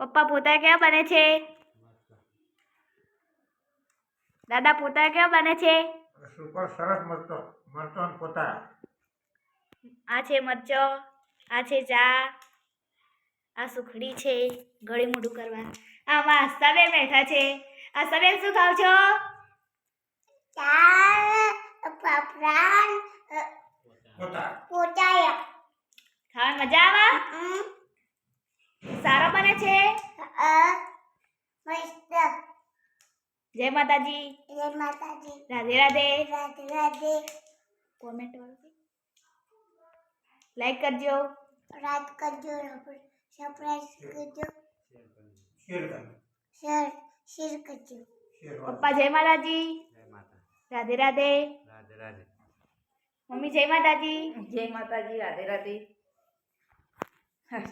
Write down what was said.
પપ્પા પોતા કેવા બને છે? દાદા પોતા કેવા બને છે? સુપર સરસ મરચો પોતા. આ છે મરચો, આ છે ચા, આ સુખડી છે ગળે મોઢું કરવા. આમાં હસ્તાબેન બેઠા છે. હસ્તાબેન શું ખાવ છો? ચા પાપડાન પોતા. ખાવા મજા આવે? સારા બને છે? મસ્ત. જય માતાજી. જય માતાજી. રાધે રાધે. રાધે રાધે. કોમેન્ટ વાળો લાઈક કરજો. રાત કરજો, સબસ્ક્રાઇબ કરજો, શેર શેર કરજો. પપ્પા જય માતાજી. રાધે રાધે. રાધે રાધે. મમ્મી જય માતાજી. જય માતાજી. રાધે રાધે.